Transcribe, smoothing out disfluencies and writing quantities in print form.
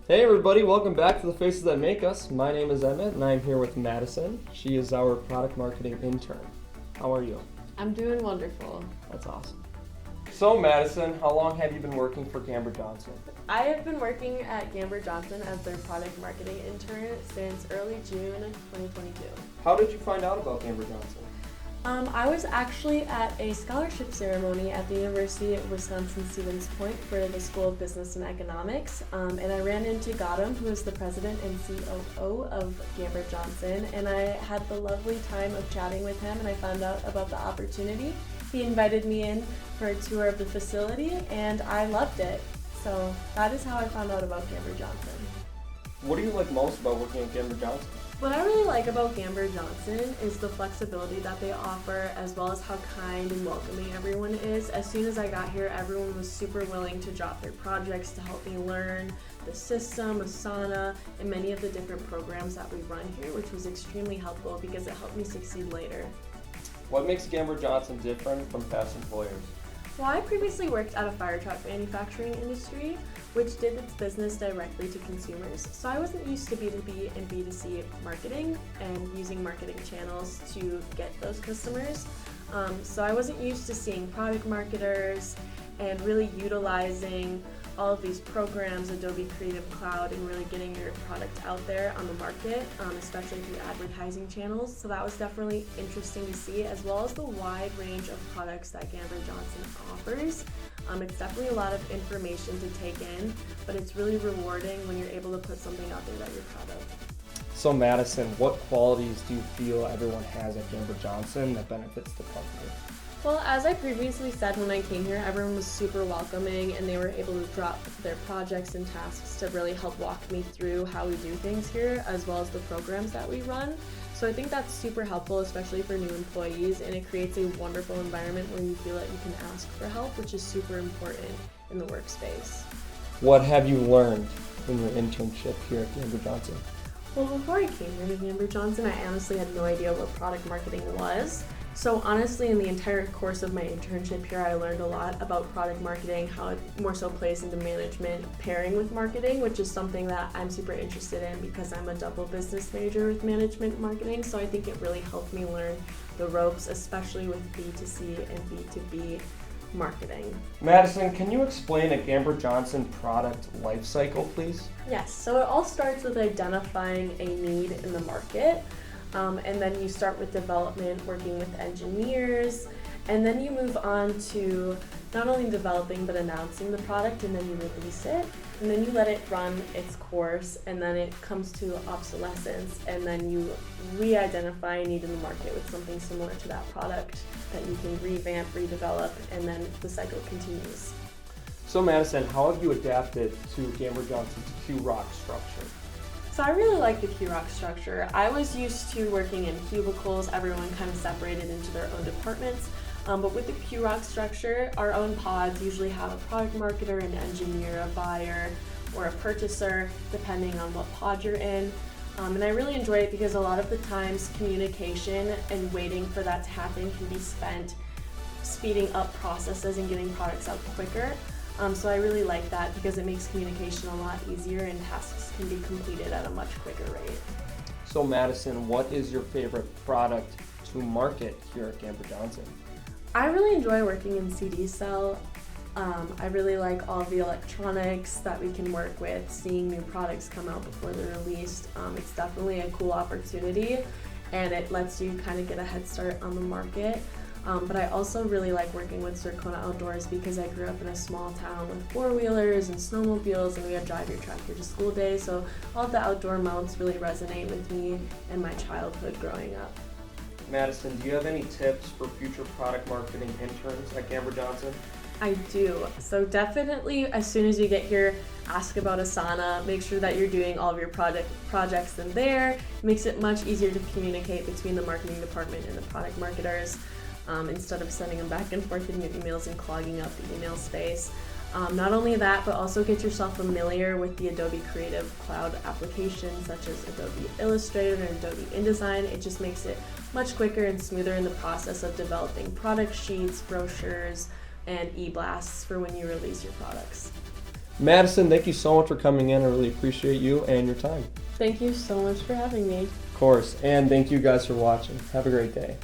Hey everybody, welcome back to The Faces That Make Us. My name is Emmett and I'm here with Madison. She is our product marketing intern. How are you? I'm doing wonderful. That's awesome. So Madison, how long have you been working for Gamber-Johnson? I have been working at Gamber-Johnson as their product marketing intern since early June 2022. How did you find out about Gamber-Johnson? I was actually at a scholarship ceremony at the University of Wisconsin-Stevens Point for the School of Business and Economics, and I ran into Gautam, who is the president and COO of Gamber-Johnson, and I had the lovely time of chatting with him, and I found out about the opportunity. He invited me in for a tour of the facility, and I loved it. So that is how I found out about Gamber-Johnson. What do you like most about working at Gamber-Johnson? What I really like about Gamber-Johnson is the flexibility that they offer, as well as how kind and welcoming everyone is. As soon as I got here, everyone was super willing to drop their projects to help me learn the system, Asana, and many of the different programs that we run here, which was extremely helpful because it helped me succeed later. What makes Gamber-Johnson different from past employers? Well, I previously worked at a fire truck manufacturing industry, which did its business directly to consumers. So I wasn't used to B2B and B2C marketing and using marketing channels to get those customers. So I wasn't used to seeing product marketers and really utilizing all of these programs, Adobe Creative Cloud, and really getting your product out there on the market, especially through advertising channels. So that was definitely interesting to see, as well as the wide range of products that Gamber-Johnson offers. It's definitely a lot of information to take in, but it's really rewarding when you're able to put something out there that you're proud of. So Madison, what qualities do you feel everyone has at Gamber-Johnson that benefits the company? Well, as I previously said, when I came here, everyone was super welcoming and they were able to drop their projects and tasks to really help walk me through how we do things here, as well as the programs that we run. So I think that's super helpful, especially for new employees, and it creates a wonderful environment where you feel that you can ask for help, which is super important in the workspace. What have you learned in your internship here at Gamber-Johnson? Well, before I came here to Gamber-Johnson, I honestly had no idea what product marketing was. So honestly, in the entire course of my internship here, I learned a lot about product marketing, how it more so plays into management, pairing with marketing, which is something that I'm super interested in because I'm a double business major with management marketing. So I think it really helped me learn the ropes, especially with B2C and B2B marketing. Madison, can you explain a Gamber-Johnson product lifecycle, please? Yes, so it all starts with identifying a need in the market. And then you start with development, working with engineers, and then you move on to not only developing but announcing the product, and then you release it, and then you let it run its course, and then it comes to obsolescence, and then you re-identify a need in the market with something similar to that product that you can revamp, redevelop, and then the cycle continues. So Madison, how have you adapted to Gamber-Johnson's Q-Rock structure? So I really like the Q-Rock structure. I was used to working in cubicles, everyone kind of separated into their own departments. But with the Q-Rock structure, our own pods usually have a product marketer, an engineer, a buyer, or a purchaser, depending on what pod you're in. And I really enjoy it because a lot of the times communication and waiting for that to happen can be spent speeding up processes and getting products out quicker. So I really like that because it makes communication a lot easier and tasks can be completed at a much quicker rate. So Madison, what is your favorite product to market here at Gamber-Johnson? I really enjoy working in CD cell. I really like all the electronics that we can work with, seeing new products come out before they're released. It's definitely a cool opportunity and it lets you kind of get a head start on the market. But I also really like working with Circona Outdoors because I grew up in a small town with four-wheelers and snowmobiles, and we had drive your tractor to school days, so all of the outdoor mounts really resonate with me and my childhood growing up. Madison, do you have any tips for future product marketing interns at Gamber-Johnson? I do. So definitely, as soon as you get here, ask about Asana. Make sure that you're doing all of your projects in there. It makes it much easier to communicate between the marketing department and the product marketers. Instead of sending them back and forth in your emails and clogging up the email space. Not only that, but also get yourself familiar with the Adobe Creative Cloud applications such as Adobe Illustrator and Adobe InDesign. It just makes it much quicker and smoother in the process of developing product sheets, brochures, and e-blasts for when you release your products. Madison, thank you so much for coming in. I really appreciate you and your time. Thank you so much for having me. Of course, and thank you guys for watching. Have a great day.